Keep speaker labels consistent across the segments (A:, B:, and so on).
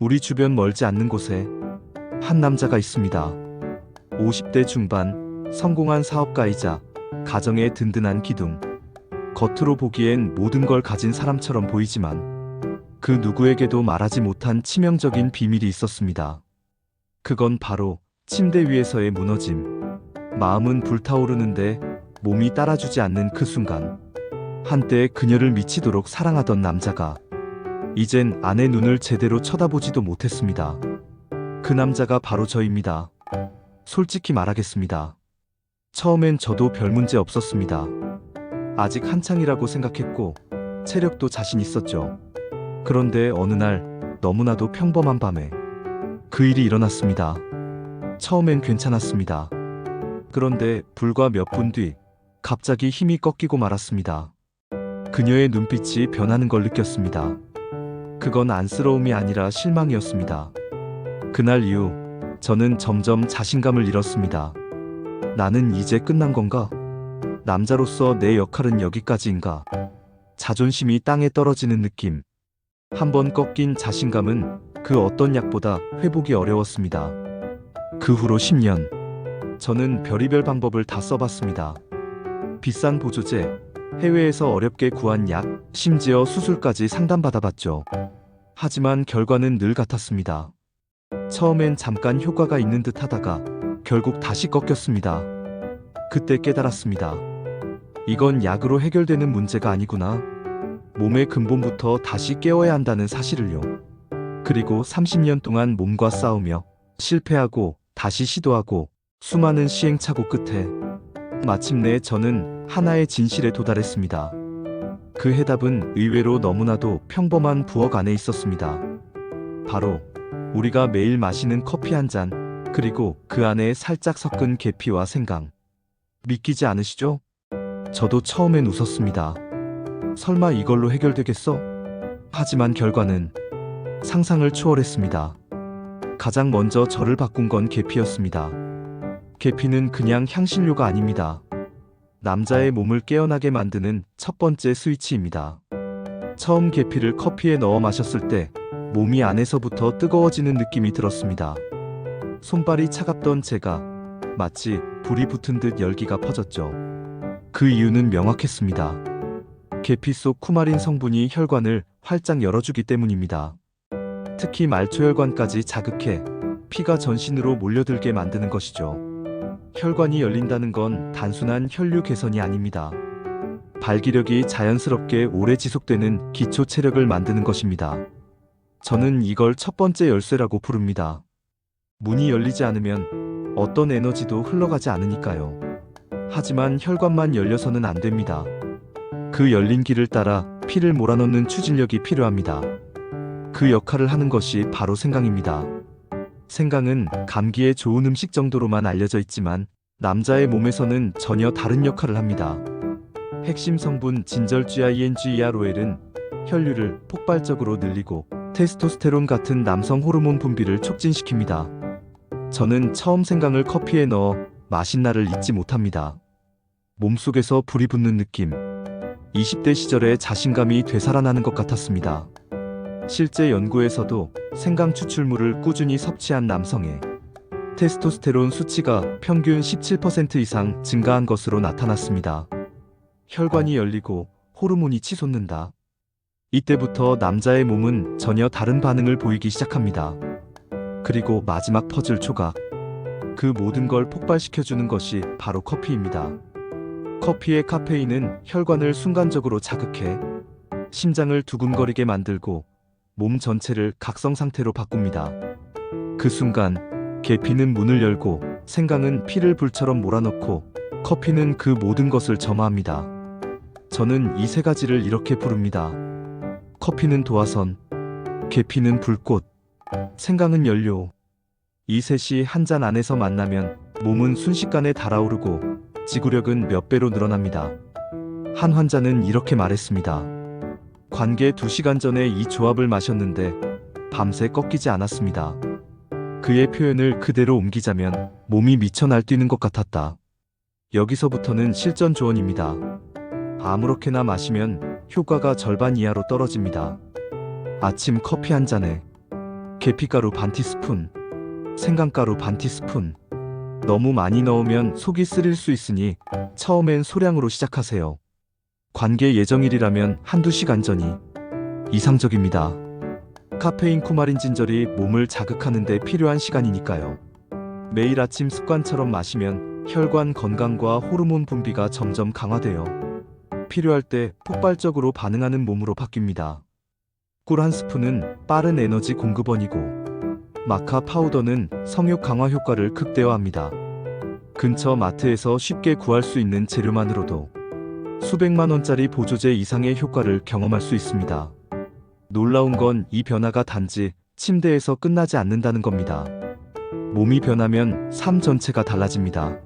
A: 우리 주변 멀지 않는 곳에 한 남자가 있습니다. 50대 중반, 성공한 사업가이자 가정의 든든한 기둥. 겉으로 보기엔 모든 걸 가진 사람처럼 보이지만 그 누구에게도 말하지 못한 치명적인 비밀이 있었습니다. 그건 바로 침대 위에서의 무너짐. 마음은 불타오르는데 몸이 따라주지 않는 그 순간, 한때 그녀를 미치도록 사랑하던 남자가 이젠 아내 눈을 제대로 쳐다보지도 못했습니다. 그 남자가 바로 저입니다. 솔직히 말하겠습니다. 처음엔 저도 별 문제 없었습니다. 아직 한창이라고 생각했고 체력도 자신 있었죠. 그런데 어느 날 너무나도 평범한 밤에 그 일이 일어났습니다. 처음엔 괜찮았습니다. 그런데 불과 몇 분 뒤 갑자기 힘이 꺾이고 말았습니다. 그녀의 눈빛이 변하는 걸 느꼈습니다. 그건 안쓰러움이 아니라 실망이었습니다. 그날 이후 저는 점점 자신감을 잃었습니다. 나는 이제 끝난 건가? 남자로서 내 역할은 여기까지인가? 자존심이 땅에 떨어지는 느낌. 한번 꺾인 자신감은 그 어떤 약보다 회복이 어려웠습니다. 그 후로 10년, 저는 별의별 방법을 다 써봤습니다. 비싼 보조제, 해외에서 어렵게 구한 약, 심지어 수술까지 상담받아봤죠. 하지만 결과는 늘 같았습니다. 처음엔 잠깐 효과가 있는 듯 하다가 결국 다시 꺾였습니다. 그때 깨달았습니다. 이건 약으로 해결되는 문제가 아니구나. 몸의 근본부터 다시 깨워야 한다는 사실을요. 그리고 30년 동안 몸과 싸우며 실패하고 다시 시도하고 수많은 시행착오 끝에 마침내 저는 하나의 진실에 도달했습니다. 그 해답은 의외로 너무나도 평범한 부엌 안에 있었습니다. 바로 우리가 매일 마시는 커피 한 잔, 그리고 그 안에 살짝 섞은 계피와 생강. 믿기지 않으시죠? 저도 처음엔 웃었습니다. 설마 이걸로 해결되겠어? 하지만 결과는 상상을 초월했습니다. 가장 먼저 저를 바꾼 건 계피였습니다. 계피는 그냥 향신료가 아닙니다. 남자의 몸을 깨어나게 만드는 첫 번째 스위치입니다. 처음 계피를 커피에 넣어 마셨을 때 몸이 안에서부터 뜨거워지는 느낌이 들었습니다. 손발이 차갑던 제가 마치 불이 붙은 듯 열기가 퍼졌죠. 그 이유는 명확했습니다. 계피 속 쿠마린 성분이 혈관을 활짝 열어주기 때문입니다. 특히 말초혈관까지 자극해 피가 전신으로 몰려들게 만드는 것이죠. 혈관이 열린다는 건 단순한 혈류 개선이 아닙니다. 발기력이 자연스럽게 오래 지속되는 기초 체력을 만드는 것입니다. 저는 이걸 첫 번째 열쇠라고 부릅니다. 문이 열리지 않으면 어떤 에너지도 흘러가지 않으니까요. 하지만 혈관만 열려서는 안 됩니다. 그 열린 길을 따라 피를 몰아넣는 추진력이 필요합니다. 그 역할을 하는 것이 바로 생강입니다. 생강은 감기에 좋은 음식 정도로만 알려져 있지만 남자의 몸에서는 전혀 다른 역할을 합니다. 핵심 성분 진절GINGEROL은 혈류를 폭발적으로 늘리고 테스토스테론 같은 남성 호르몬 분비를 촉진시킵니다. 저는 처음 생강을 커피에 넣어 마신 날을 잊지 못합니다. 몸속에서 불이 붙는 느낌. 20대 시절의 자신감이 되살아나는 것 같았습니다. 실제 연구에서도 생강 추출물을 꾸준히 섭취한 남성의 테스토스테론 수치가 평균 17% 이상 증가한 것으로 나타났습니다. 혈관이 열리고 호르몬이 치솟는다. 이때부터 남자의 몸은 전혀 다른 반응을 보이기 시작합니다. 그리고 마지막 퍼즐 조각. 그 모든 걸 폭발시켜주는 것이 바로 커피입니다. 커피의 카페인은 혈관을 순간적으로 자극해 심장을 두근거리게 만들고 몸 전체를 각성 상태로 바꿉니다. 그 순간 계피는 문을 열고 생강은 피를 불처럼 몰아넣고 커피는 그 모든 것을 점화합니다. 저는 이 세 가지를 이렇게 부릅니다. 커피는 도화선, 계피는 불꽃, 생강은 연료. 이 셋이 한 잔 안에서 만나면 몸은 순식간에 달아오르고 지구력은 몇 배로 늘어납니다. 한 환자는 이렇게 말했습니다. 관계 2시간 전에 이 조합을 마셨는데 밤새 꺾이지 않았습니다. 그의 표현을 그대로 옮기자면 몸이 미쳐 날뛰는 것 같았다. 여기서부터는 실전 조언입니다. 아무렇게나 마시면 효과가 절반 이하로 떨어집니다. 아침 커피 한 잔에 계피가루 반 티스푼, 생강가루 반 티스푼. 너무 많이 넣으면 속이 쓰릴 수 있으니 처음엔 소량으로 시작하세요. 관계 예정일이라면 한두 시간 전이 이상적입니다. 카페인 쿠마린 진절이 몸을 자극하는 데 필요한 시간이니까요. 매일 아침 습관처럼 마시면 혈관 건강과 호르몬 분비가 점점 강화되어 필요할 때 폭발적으로 반응하는 몸으로 바뀝니다. 꿀 한 스푼은 빠른 에너지 공급원이고 마카 파우더는 성욕 강화 효과를 극대화합니다. 근처 마트에서 쉽게 구할 수 있는 재료만으로도 수백만 원짜리 보조제 이상의 효과를 경험할 수 있습니다. 놀라운 건 이 변화가 단지 침대에서 끝나지 않는다는 겁니다. 몸이 변하면 삶 전체가 달라집니다.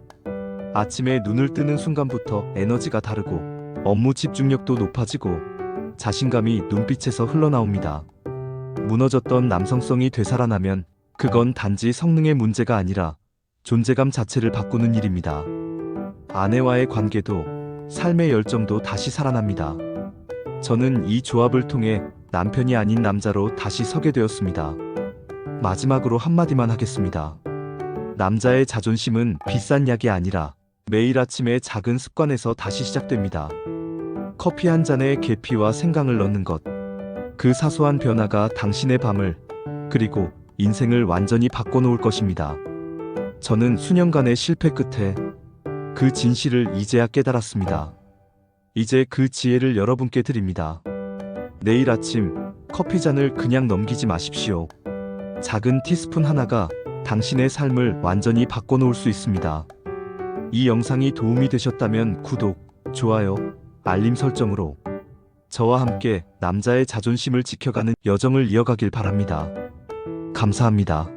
A: 아침에 눈을 뜨는 순간부터 에너지가 다르고 업무 집중력도 높아지고 자신감이 눈빛에서 흘러나옵니다. 무너졌던 남성성이 되살아나면 그건 단지 성능의 문제가 아니라 존재감 자체를 바꾸는 일입니다. 아내와의 관계도 삶의 열정도 다시 살아납니다. 저는 이 조합을 통해 남편이 아닌 남자로 다시 서게 되었습니다. 마지막으로 한마디만 하겠습니다. 남자의 자존심은 비싼 약이 아니라 매일 아침의 작은 습관에서 다시 시작됩니다. 커피 한 잔에 계피와 생강을 넣는 것. 그 사소한 변화가 당신의 밤을 그리고 인생을 완전히 바꿔놓을 것입니다. 저는 수년간의 실패 끝에 그 진실을 이제야 깨달았습니다. 이제 그 지혜를 여러분께 드립니다. 내일 아침 커피 잔을 그냥 넘기지 마십시오. 작은 티스푼 하나가 당신의 삶을 완전히 바꿔놓을 수 있습니다. 이 영상이 도움이 되셨다면 구독, 좋아요, 알림 설정으로 저와 함께 남자의 자존심을 지켜가는 여정을 이어가길 바랍니다. 감사합니다.